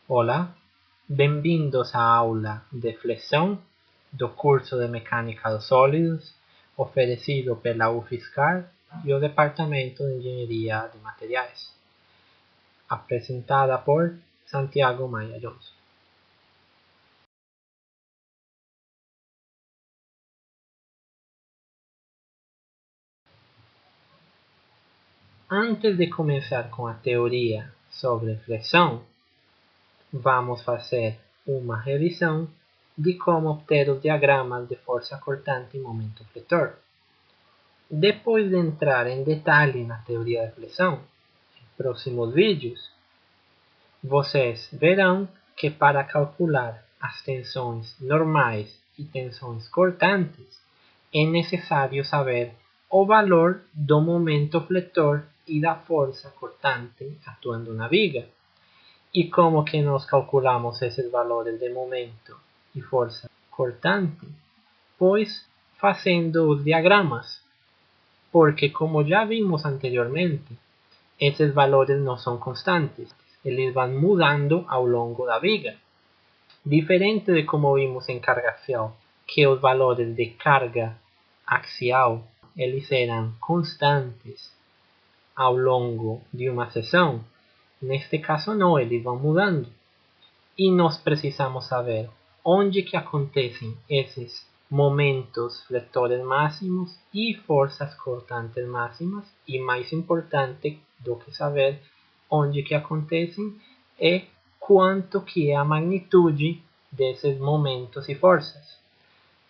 Olá, bem-vindos à aula de flexão do curso de Mecânica dos Sólidos, oferecido pela UFSCar e o Departamento de Engenharia de Materiais, apresentada por Santiago Maia Johnson. Antes de começar com a teoria sobre flexão, vamos fazer uma revisão de como obter os diagramas de força cortante e momento fletor. Depois de entrar em detalhe na teoria da flexão, em próximos vídeos, vocês verão que para calcular as tensões normais e tensões cortantes, é necessário saber o valor do momento fletor e da força cortante atuando na viga. E como que nós calculamos esses valores de momento e força cortante? Pois fazendo os diagramas. Porque como já vimos anteriormente, esses valores não são constantes, eles vão mudando ao longo da viga. Diferente de como vimos em carga axial, que os valores de carga axial eles eram constantes ao longo de uma seção, neste caso não, eles vão mudando. E nós precisamos saber onde que acontecem esses momentos fletores máximos e forças cortantes máximas, e mais importante do que saber onde que acontecem é quanto que é a magnitude desses momentos e forças.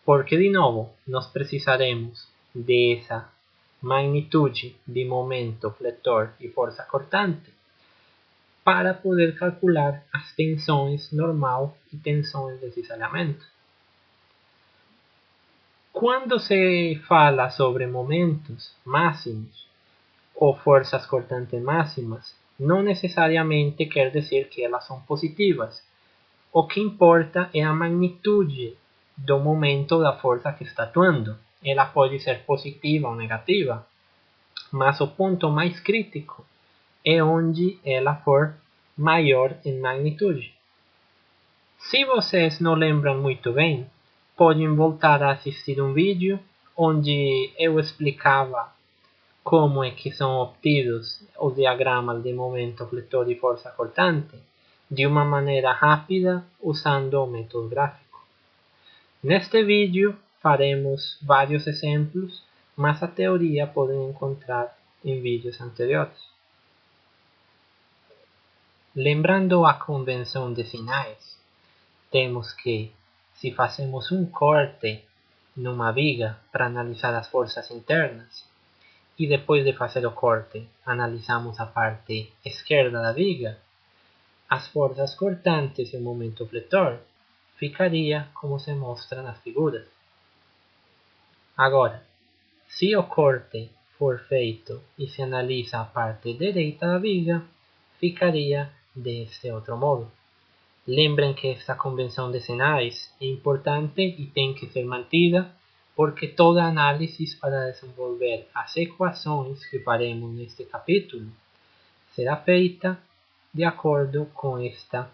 Porque, de novo, nós precisaremos dessa magnitude de momento fletor e força cortante para poder calcular as tensões normal e tensões de cisalhamento. Quando se fala sobre momentos máximos ou forças cortantes máximas, não necessariamente quer dizer que elas são positivas. O que importa é a magnitude do momento da força que está atuando. Ela pode ser positiva ou negativa, mas o ponto mais crítico é onde ela for maior em magnitude. Se vocês não lembram muito bem, podem voltar a assistir um vídeo onde eu explicava como é que são obtidos os diagramas de momento fletor e força cortante de uma maneira rápida usando o método gráfico. Neste vídeo faremos vários exemplos, mas a teoria podem encontrar em vídeos anteriores. Lembrando a convenção de sinais, temos que, se fazemos um corte numa viga para analisar as forças internas, e depois de fazer o corte, analisamos a parte esquerda da viga, as forças cortantes e o momento fletor ficaria como se mostra nas figuras. Agora, se o corte for feito e se analisa a parte direita da viga, ficaria deste outro modo. Lembrem que esta convenção de sinais é importante e tem que ser mantida, porque toda análise para desenvolver as equações que faremos neste capítulo será feita de acordo com esta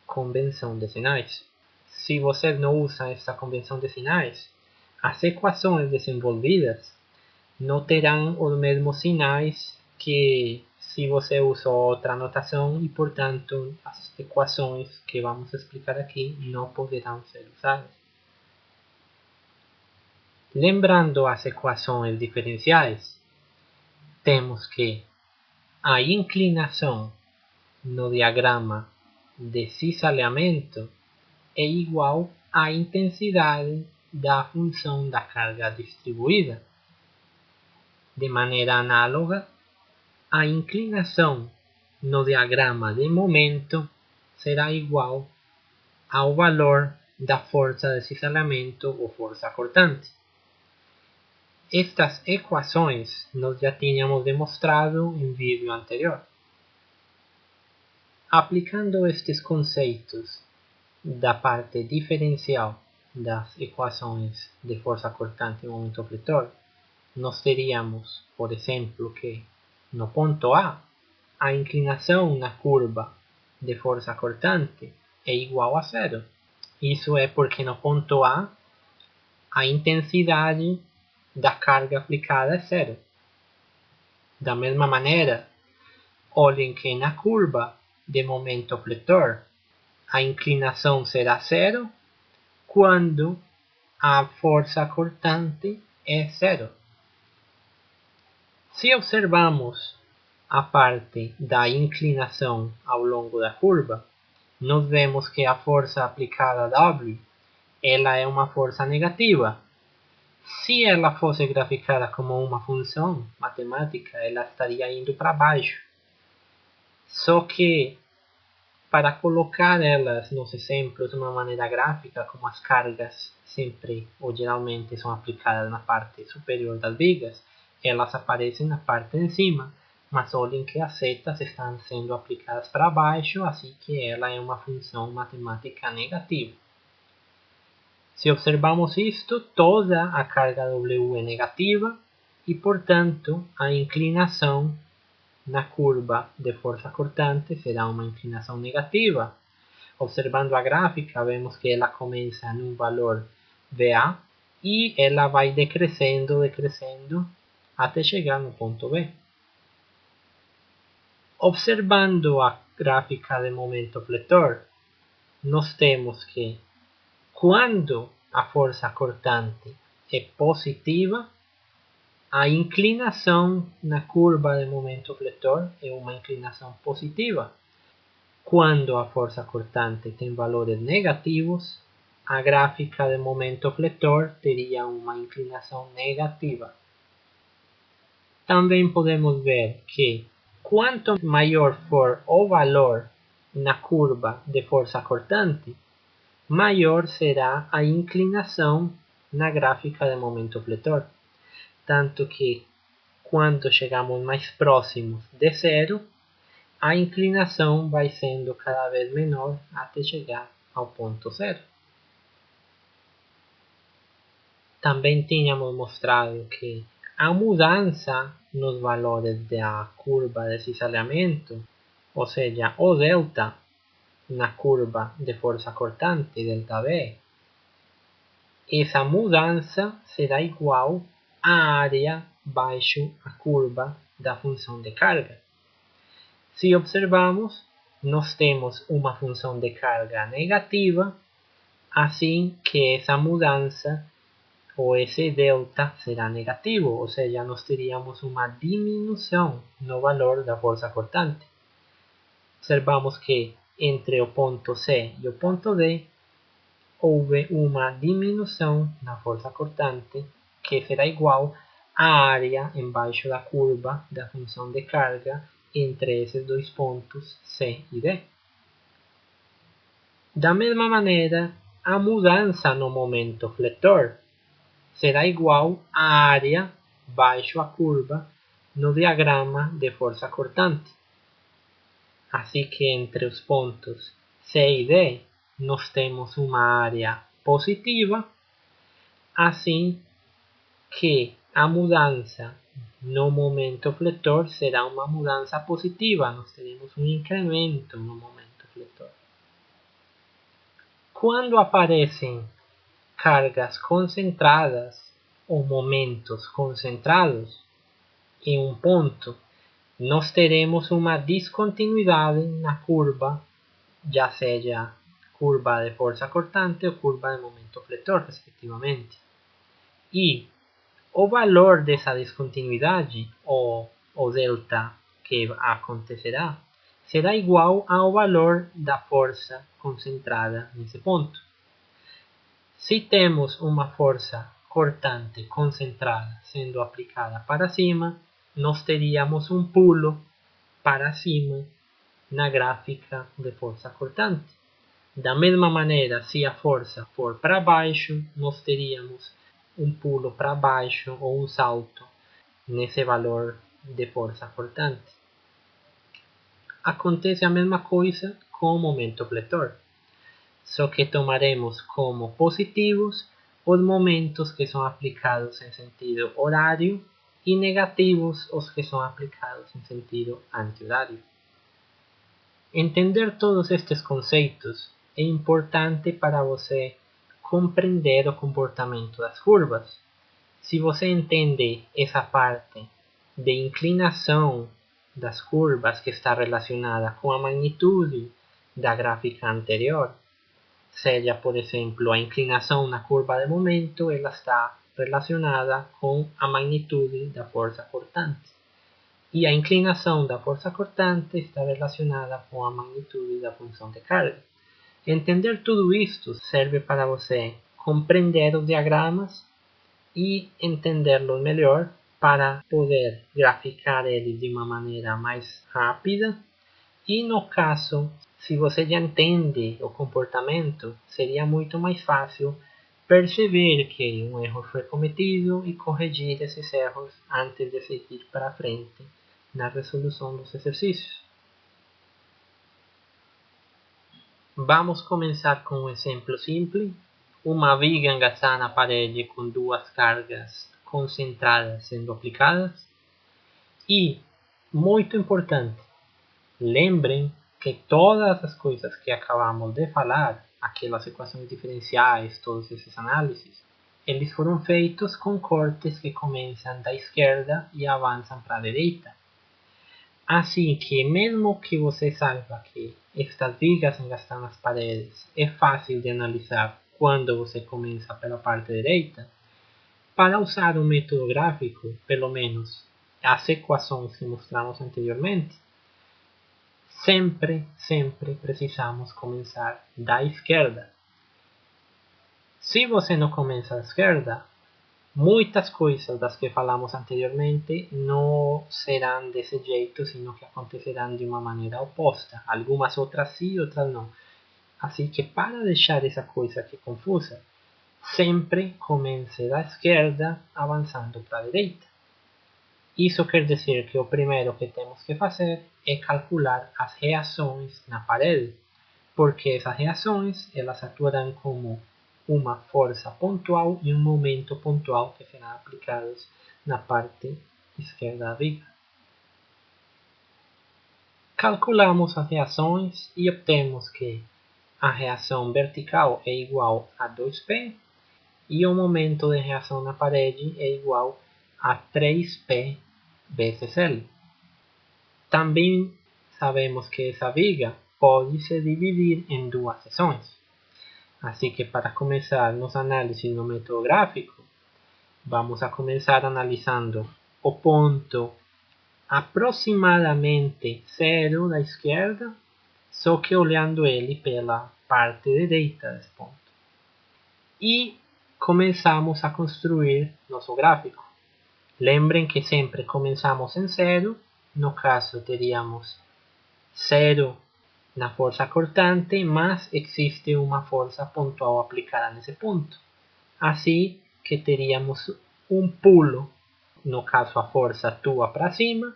convenção de sinais. Se vocês não usam esta convenção de sinais, as equações desenvolvidas não terão os mesmos sinais que se você usa outra notação, e portanto as equações que vamos explicar aqui não poderão ser usadas. Lembrando as equações diferenciais, temos que a inclinação no diagrama de cisalhamento é igual à intensidade da função da carga distribuída. De maneira análoga, a inclinação no diagrama de momento será igual ao valor da força de cisalhamento ou força cortante. Estas equações nós já tínhamos demonstrado em vídeo anterior. Aplicando estes conceitos da parte diferencial das equações de força cortante e momento fletor, nós teríamos, por exemplo, que no ponto A, a inclinação na curva de força cortante é igual a zero. Isso é porque no ponto a intensidade da carga aplicada é zero. Da mesma maneira, olhem que na curva de momento fletor, a inclinação será zero quando a força cortante é zero. Se observamos a parte da inclinação ao longo da curva, nós vemos que a força aplicada W ela é uma força negativa. Se ela fosse graficada como uma função matemática, ela estaria indo para baixo. Só que, para colocar elas nos exemplos de uma maneira gráfica, como as cargas sempre ou geralmente são aplicadas na parte superior das vigas, elas aparecem na parte de cima, mas olhem que as setas estão sendo aplicadas para baixo, assim que ela é uma função matemática negativa. Se observamos isto, toda a carga W é negativa e, portanto, a inclinação na curva de força cortante será uma inclinação negativa. Observando a gráfica, vemos que ela começa num valor VA e ela vai decrescendo até chegar no ponto B. Observando a gráfica de momento fletor, nós temos que quando a força cortante é positiva, a inclinação na curva de momento fletor é uma inclinação positiva. Quando a força cortante tem valores negativos, a gráfica de momento fletor teria uma inclinação negativa. Também podemos ver que quanto maior for o valor na curva de força cortante, maior será a inclinação na gráfica de momento fletor. Tanto que, quando chegamos mais próximos de zero, a inclinação vai sendo cada vez menor até chegar ao ponto zero. Também tínhamos mostrado que a mudança nos valores da curva de cisalhamento, ou seja, o delta na curva de força cortante, delta V, essa mudança será igual à área baixo a curva da função de carga. Se observamos, nós temos uma função de carga negativa, assim que essa mudança ou esse delta será negativo, ou seja, nós teríamos uma diminuição no valor da força cortante. Observamos que entre o ponto C e o ponto D houve uma diminuição na força cortante que será igual à área embaixo da curva da função de carga entre esses dois pontos C e D. Da mesma maneira, a mudança no momento fletor será igual à área baixo a curva no diagrama de força cortante. Assim que entre os pontos C e D nós temos uma área positiva, assim que a mudança no momento fletor será uma mudança positiva, nós teremos um incremento no momento fletor. Quando aparecem cargas concentradas ou momentos concentrados em um ponto, nós teremos uma descontinuidade na curva, já seja curva de força cortante ou curva de momento fletor, respectivamente. E o valor dessa descontinuidade, ou o delta que acontecerá, será igual ao valor da força concentrada nesse ponto. Se temos uma força cortante concentrada sendo aplicada para cima, nós teríamos um pulo para cima na gráfica de força cortante. Da mesma maneira, se a força for para baixo, nós teríamos um pulo para baixo ou um salto nesse valor de força cortante. Acontece a mesma coisa com o momento fletor, só que tomaremos como positivos os momentos que são aplicados em sentido horário e negativos os que são aplicados em sentido anti-horário. Entender todos estes conceitos é importante para você compreender o comportamento das curvas. Se você entende essa parte de inclinação das curvas que está relacionada com a magnitude da gráfica anterior, seja, por exemplo, a inclinação na curva de momento, ela está relacionada com a magnitude da força cortante. E a inclinação da força cortante está relacionada com a magnitude da função de carga. Entender tudo isto serve para você compreender os diagramas e entendê-los melhor para poder graficar eles de uma maneira mais rápida. E no caso, se você já entende o comportamento, seria muito mais fácil perceber que um erro foi cometido e corrigir esses erros antes de seguir para frente na resolução dos exercícios. Vamos começar com um exemplo simples. Uma viga engaçada na parede com duas cargas concentradas sendo aplicadas. E, muito importante, lembrem que todas as coisas que acabamos de falar, aquelas equações diferenciais, todos esses análises, eles foram feitos com cortes que começam da esquerda e avançam para a direita. Assim que, mesmo que você saiba que estas vigas engastadas nas paredes é fácil de analisar quando você começa pela parte direita, para usar um método gráfico, pelo menos as equações que mostramos anteriormente, sempre precisamos começar da esquerda. Se você não começa da esquerda, muitas coisas das que falamos anteriormente não serão desse jeito, sino que acontecerão de uma maneira oposta. Algumas outras sim, outras não. Assim que, para deixar essa coisa aqui confusa, sempre comece da esquerda, avançando para a direita. Isso quer dizer que o primeiro que temos que fazer é calcular as reações na parede, porque essas reações elas atuarão como uma força pontual e um momento pontual que serão aplicados na parte esquerda da viga. Calculamos as reações e obtemos que a reação vertical é igual a 2P e o momento de reação na parede é igual a 3P vezes L. Também sabemos que essa viga pode se dividir em duas seções. Assim que, para começar nos análises no método gráfico, vamos a começar analisando o ponto aproximadamente 0 da esquerda, só que olhando ele pela parte direita desse ponto. E começamos a construir nosso gráfico. Lembrem que sempre começamos em 0, no caso teríamos 0 na força cortante, mas existe uma força pontual aplicada nesse ponto. Assim que teríamos um pulo, no caso a força atua para cima,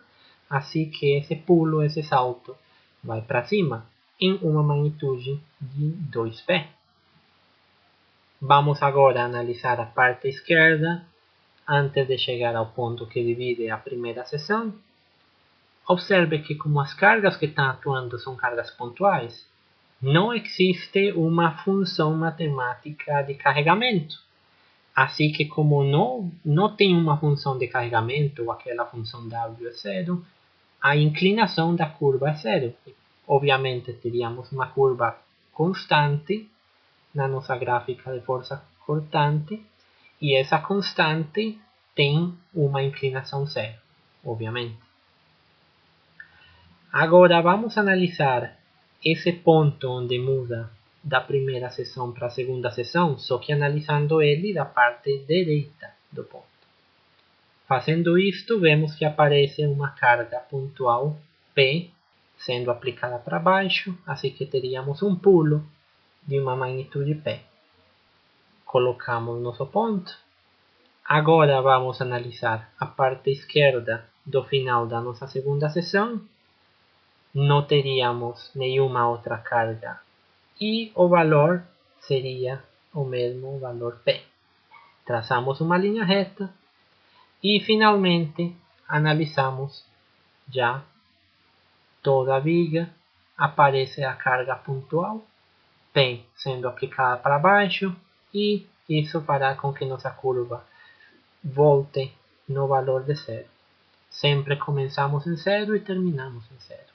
assim que esse pulo, esse salto, vai para cima, em uma magnitude de 2P. Vamos agora analisar a parte esquerda, antes de chegar ao ponto que divide a primeira seção. Observe que, como as cargas que estão atuando são cargas pontuais, não existe uma função matemática de carregamento. Assim que, como não tem uma função de carregamento, ou aquela função W é zero, a inclinação da curva é zero. Obviamente, teríamos uma curva constante na nossa gráfica de força cortante, e essa constante tem uma inclinação zero, obviamente. Agora vamos analisar esse ponto onde muda da primeira seção para a segunda seção, só que analisando ele da parte direita do ponto. Fazendo isto, vemos que aparece uma carga pontual P sendo aplicada para baixo, assim que teríamos um pulo de uma magnitude P. Colocamos nosso ponto. Agora vamos analisar a parte esquerda do final da nossa segunda seção. Não teríamos nenhuma outra carga e o valor seria o mesmo valor P. Traçamos uma linha reta e finalmente analisamos já toda a viga aparece a carga pontual, P sendo aplicada para baixo, e isso fará com que nossa curva volte no valor de zero. Sempre começamos em zero e terminamos em zero.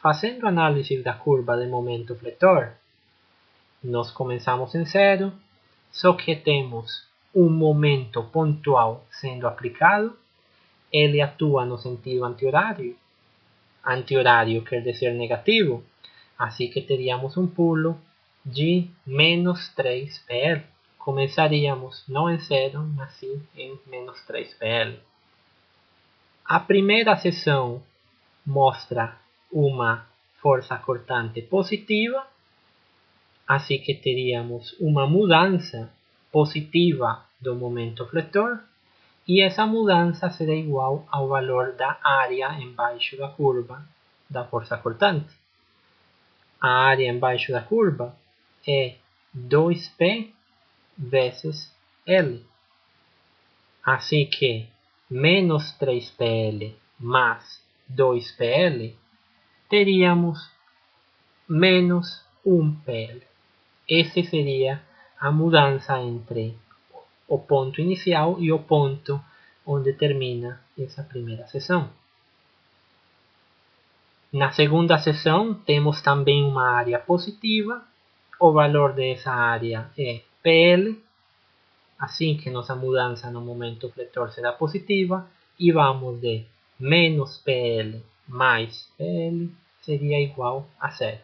Fazendo análise da curva de momento fletor, nós começamos em zero, só que temos um momento pontual sendo aplicado, ele atua no sentido anti-horário. Anti-horário quer dizer negativo, assim que teríamos um pulo de menos 3 PL. Começaríamos não em zero, mas sim em menos 3 PL. A primeira seção mostra uma força cortante positiva, assim que teríamos uma mudança positiva do momento fletor, e essa mudança será igual ao valor da área embaixo da curva da força cortante. A área embaixo da curva é 2P vezes L. Assim que menos 3PL mais 2PL, teríamos menos 1PL. Essa seria a mudança entre o ponto inicial e o ponto onde termina essa primeira seção. Na segunda seção, temos também uma área positiva. O valor dessa área é PL, assim que nossa mudança no momento fletor será positiva, e vamos de menos PL mais PL seria igual a zero.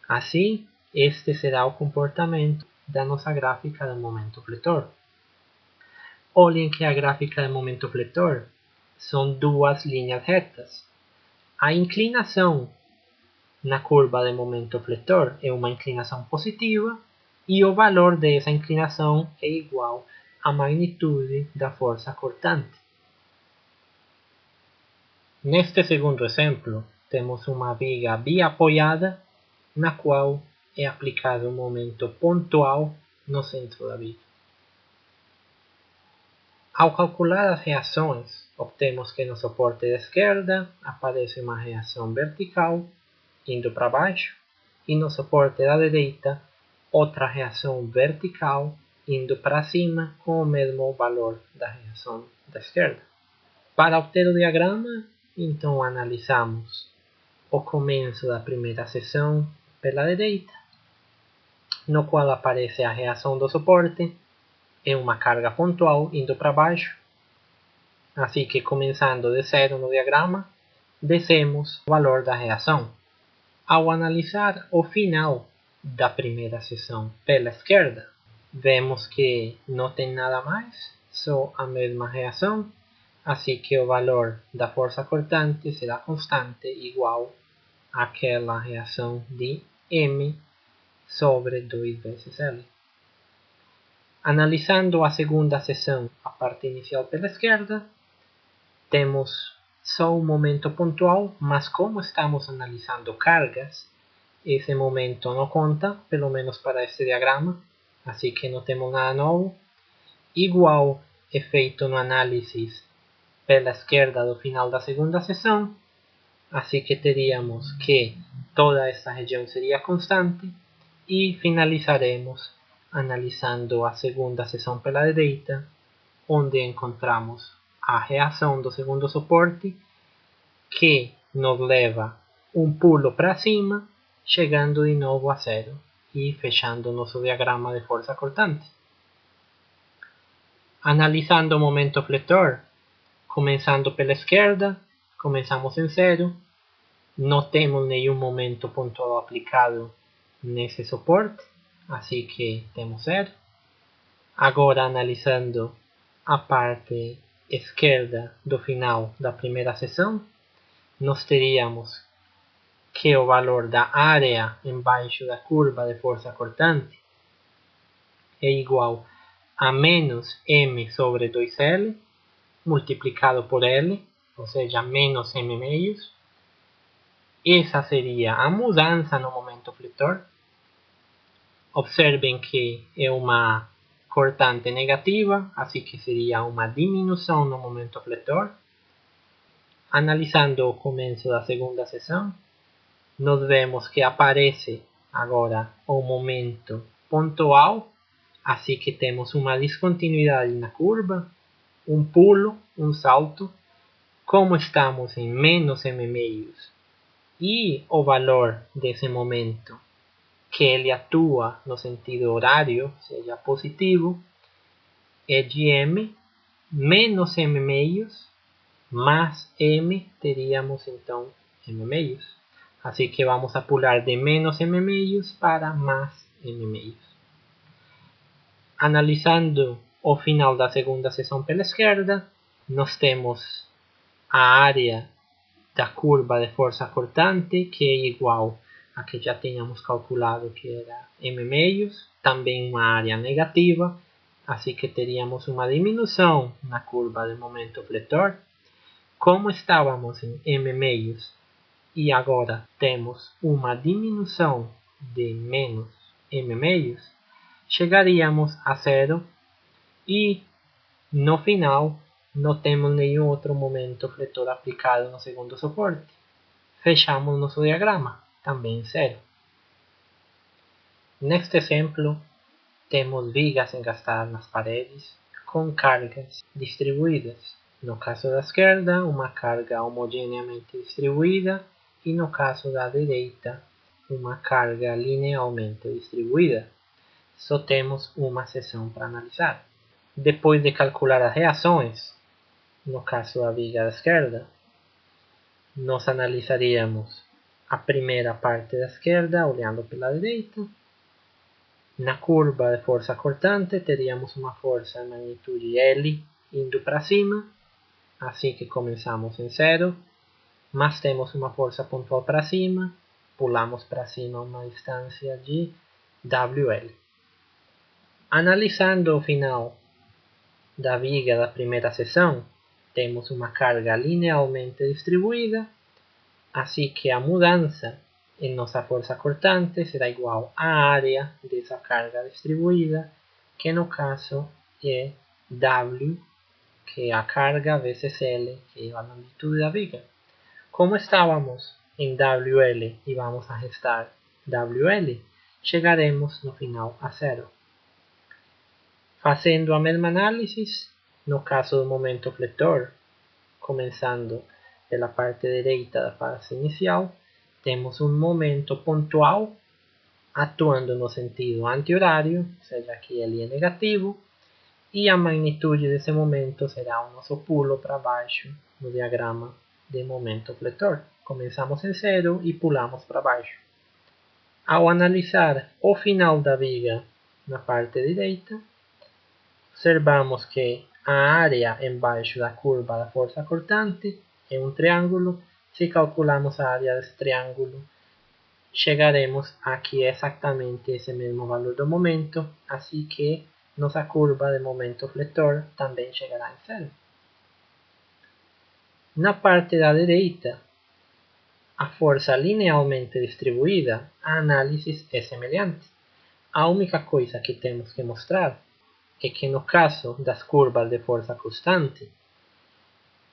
Assim, este será o comportamento da nossa gráfica de momento fletor. Olhem que a gráfica de momento fletor são duas linhas retas. A inclinação na curva de momento fletor é uma inclinação positiva, e o valor dessa inclinação é igual à magnitude da força cortante. Neste segundo exemplo, temos uma viga biapoiada, na qual é aplicado um momento pontual no centro da viga. Ao calcular as reações, obtemos que no suporte da esquerda aparece uma reação vertical indo para baixo, e no suporte da direita outra reação vertical indo para cima com o mesmo valor da reação da esquerda. Para obter o diagrama, então analisamos o começo da primeira seção pela direita, no qual aparece a reação do suporte e uma carga pontual indo para baixo. Assim que, começando de zero no diagrama, descemos o valor da reação. Ao analisar o final da primeira seção pela esquerda, vemos que não tem nada mais, só a mesma reação, assim que o valor da força cortante será constante, igual àquela reação de M sobre 2 vezes L. Analisando a segunda seção, a parte inicial pela esquerda, temos só um momento pontual, mas como estamos analisando cargas, esse momento não conta, pelo menos para este diagrama, assim que não temos nada novo. Igual é feito no análise pela esquerda do final da segunda seção, assim que teríamos que toda esta região seria constante, e finalizaremos analisando a segunda seção pela direita, onde encontramos a reação do segundo suporte, que nos leva um pulo para cima, chegando de novo a zero e fechando o nosso diagrama de força cortante. Analisando o momento fletor, começando pela esquerda, começamos em zero, não temos nenhum momento pontual aplicado nesse suporte, assim que temos zero. Agora, analisando a parte esquerda do final da primeira seção, nós teríamos que o valor da área embaixo da curva de força cortante é igual a menos M sobre 2L multiplicado por L, ou seja, menos M meios. Essa seria a mudança no momento fletor. Observem que é uma cortante negativa, assim que seria uma diminuição no momento fletor. Analisando o começo da segunda sessão, nós vemos que aparece agora o momento pontual, assim que temos uma descontinuidade na curva, um pulo, um salto. Como estamos em menos m-meios e o valor desse momento que ele atua no sentido horário, seja positivo, é de m menos m-meios, mais m teríamos então m-meios. Assim que vamos a pular de menos m-meios para mais m-meios. Analisando o final da segunda sessão pela esquerda, nós temos a área da curva de força cortante, que é igual a que já tínhamos calculado, que era m-meios, também uma área negativa, assim que teríamos uma diminuição na curva de momento fletor. Como estávamos em m-meios e agora temos uma diminuição de menos m-meios, chegaríamos a zero e no final não temos nenhum outro momento fletor aplicado no segundo suporte. Fechamos nosso diagrama, também em zero. Neste exemplo, temos vigas engastadas nas paredes com cargas distribuídas. No caso da esquerda, uma carga homogeneamente distribuída e no caso da direita, uma carga linearmente distribuída. Só temos uma seção para analisar. Depois de calcular as reações, no caso da viga da esquerda, nós analisaríamos a primeira parte da esquerda olhando pela direita. Na curva de força cortante teríamos uma força de magnitude L indo para cima, assim que começamos em zero, mas temos uma força pontual para cima, pulamos para cima uma distância de WL. Analisando o final da viga da primeira seção, temos uma carga linearmente distribuída, assim que a mudança em nossa força cortante será igual à área dessa carga distribuída, que no caso é W, que é a carga vezes L, que é a longitude da viga. Como estávamos em WL e vamos a restar WL, chegaremos no final a zero. Fazendo a mesma análise, no caso do momento fletor, começando pela parte direita da fase inicial, temos um momento pontual atuando no sentido anti-horário, ou seja, que ele é negativo, e a magnitude desse momento será o nosso pulo para baixo no diagrama de momento fletor. Começamos em zero e pulamos para baixo. Ao analisar o final da viga na parte direita, observamos que a área embaixo da curva da força cortante é um triângulo. Se calculamos a área desse triângulo, chegaremos a que é exatamente esse mesmo valor do momento, assim que nossa curva de momento fletor também chegará em zero. Na parte da direita, a força linearmente distribuída, a análise é semelhante. A única coisa que temos que mostrar é que no caso das curvas de força constante,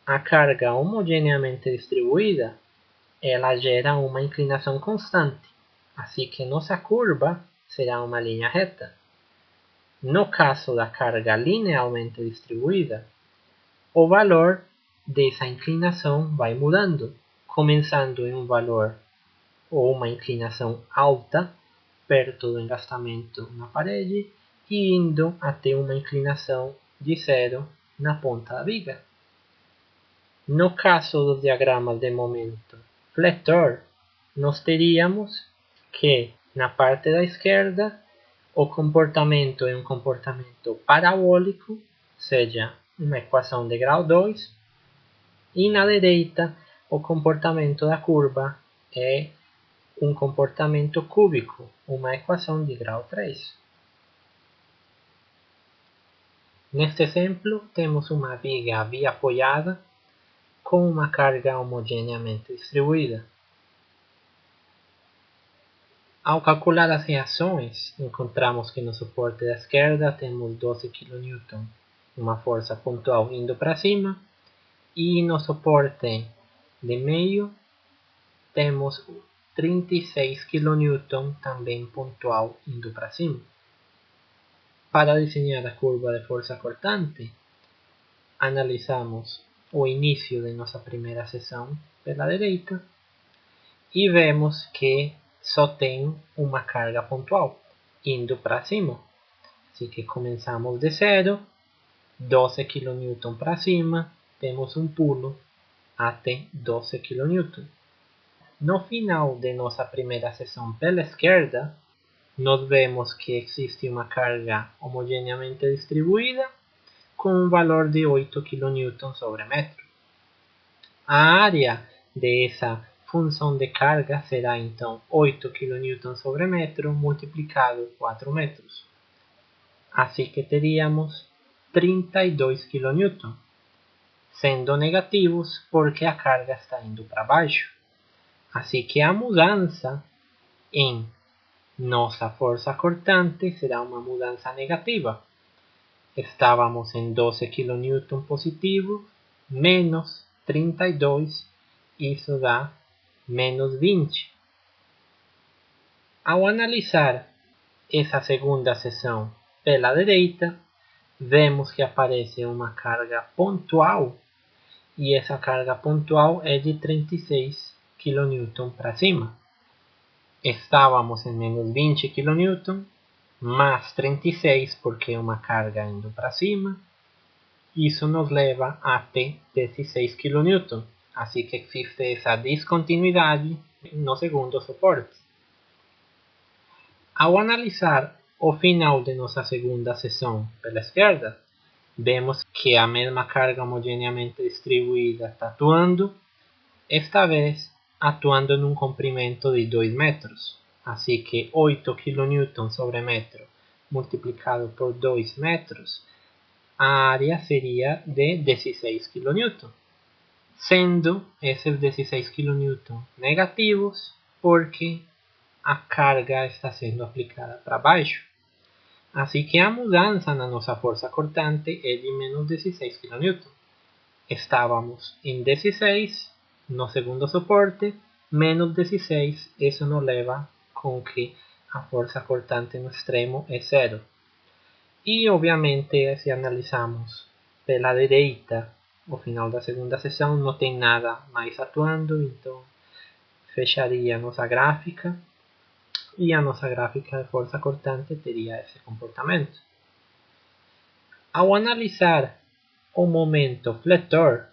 a carga homogeneamente distribuída, ela gera uma inclinação constante, assim que nossa curva será uma linha reta. No caso da carga linearmente distribuída, o valor dessa inclinação vai mudando, começando em um valor ou uma inclinação alta, perto do engastamento na parede, e indo até uma inclinação de zero na ponta da viga. No caso dos diagramas de momento fletor, nós teríamos que na parte da esquerda o comportamento é um comportamento parabólico, seja uma equação de grau 2, e na direita o comportamento da curva é um comportamento cúbico, uma equação de grau 3. Neste exemplo, temos uma viga biapoiada com uma carga homogeneamente distribuída. Ao calcular as reações, encontramos que no suporte da esquerda temos 12 kN, uma força pontual indo para cima, e no suporte de meio, temos 36 kN também pontual indo para cima. Para desenhar a curva de força cortante, analisamos o início de nossa primeira seção pela direita e vemos que só tem uma carga pontual indo para cima. Assim que começamos de zero, 12 kN para cima, temos um pulo até 12 kN. No final de nossa primeira seção pela esquerda, nós vemos que existe uma carga homogeneamente distribuída com um valor de 8 kN sobre metro. A área dessa função de carga será então 8 kN sobre metro multiplicado por 4 metros. Assim que teríamos 32 kN, sendo negativos porque a carga está indo para baixo. Assim que a mudança em nossa força cortante será uma mudança negativa. Estávamos em 12 kN positivo, menos 32, isso dá menos 20. Ao analisar essa segunda seção pela direita, vemos que aparece uma carga pontual, e essa carga pontual é de 36 kN para cima. Estávamos em menos 20 kN, mais 36 porque é uma carga indo para cima. Isso nos leva até 16 kN. Assim que existe essa descontinuidade no segundo suporte. Ao analisar o final de nossa segunda seção pela esquerda, vemos que a mesma carga homogeneamente distribuída está atuando, esta vez atuando em um comprimento de 2 metros. Assim que 8 kN sobre metro multiplicado por 2 metros, a área seria de 16 kN, sendo esses 16 kN negativos porque a carga está sendo aplicada para baixo. Assim que a mudança na nossa força cortante é de menos 16 kN. Estávamos em 16 no segundo suporte, menos 16, isso nos leva com que a força cortante no extremo é zero. E obviamente, se analisarmos pela direita, o final da segunda seção não tem nada mais atuando, então fecharia a nossa gráfica, e a nossa gráfica de força cortante teria esse comportamento. Ao analisar o momento fletor,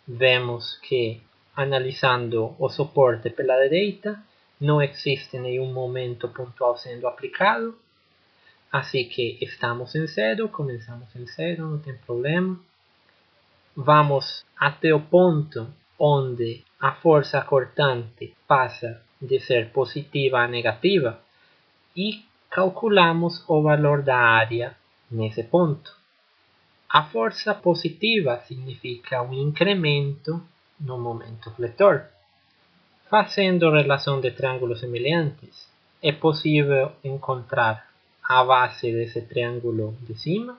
vemos que, analisando o suporte pela direita, não existe nenhum momento pontual sendo aplicado. Assim que estamos em zero, começamos em zero, não tem problema. Vamos até o ponto onde a força cortante passa de ser positiva a negativa e calculamos o valor da área nesse ponto. A força positiva significa um incremento no momento fletor. Fazendo relação de triângulos semelhantes, é possível encontrar a base desse triângulo de cima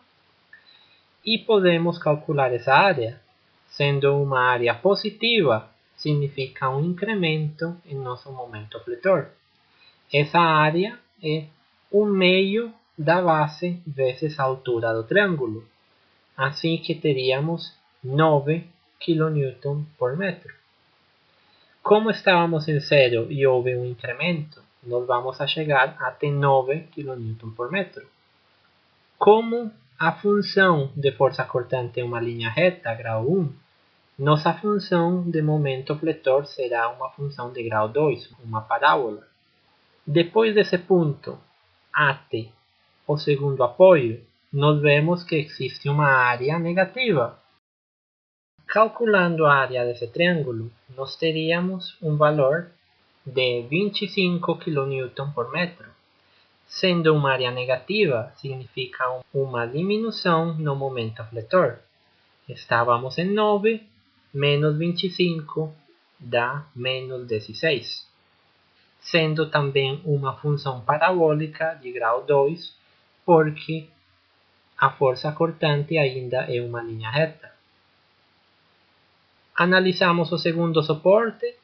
e podemos calcular essa área. Sendo uma área positiva, significa um incremento em nosso momento fletor. Essa área é 1/2 da base vezes a altura do triângulo. Assim que teríamos 9 kN por metro. Como estávamos em zero e houve um incremento, nós vamos a chegar até 9 kN por metro. Como a função de força cortante é uma linha reta, grau 1, nossa função de momento fletor será uma função de grau 2, uma parábola. Depois desse ponto até o segundo apoio, nós vemos que existe uma área negativa. Calculando a área desse triângulo, nós teríamos um valor de 25 kN por metro. Sendo uma área negativa, significa uma diminuição no momento fletor. Estávamos em 9, menos 25 dá menos 16. Sendo também uma função parabólica de grau 2, porque a força cortante ainda é uma linha reta. Analisamos o segundo suporte,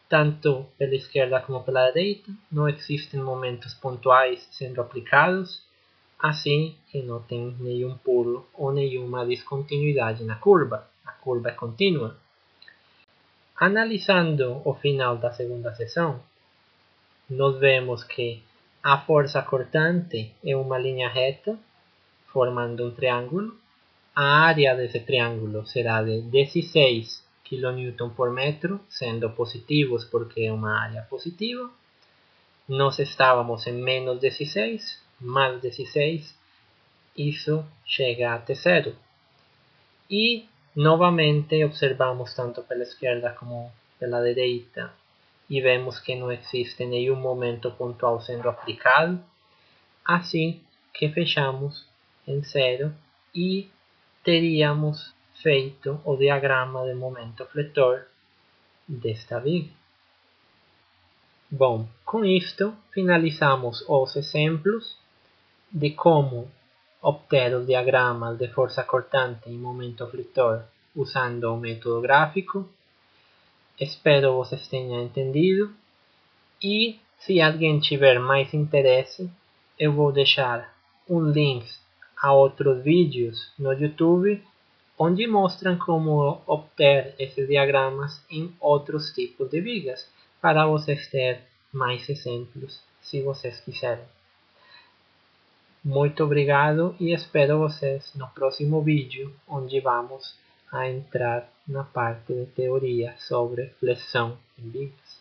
tanto pela esquerda como pela direita. Não existem momentos pontuais sendo aplicados, assim que não tem nenhum pulo ou nenhuma descontinuidade na curva. A curva é contínua. Analisando o final da segunda sessão, nós vemos que a força cortante é uma linha reta, formando um triângulo. A área desse triângulo será de 16 kN por metro, sendo positivos porque é uma área positiva. Nós estávamos em menos 16, mais 16, isso chega até zero. E novamente observamos tanto pela esquerda como pela direita e vemos que não existe nenhum momento pontual sendo aplicado, assim que fechamos em zero e teríamos feito o diagrama de momento fletor desta viga. Bom, com isto finalizamos os exemplos de como obter os diagramas de força cortante e momento fletor usando o método gráfico. Espero vocês tenham entendido e se alguém tiver mais interesse, eu vou deixar um link a outros vídeos no YouTube onde mostram como obter esses diagramas em outros tipos de vigas, para vocês terem mais exemplos, se vocês quiserem. Muito obrigado e espero vocês no próximo vídeo, onde vamos a entrar na parte de teoria sobre flexão em vigas.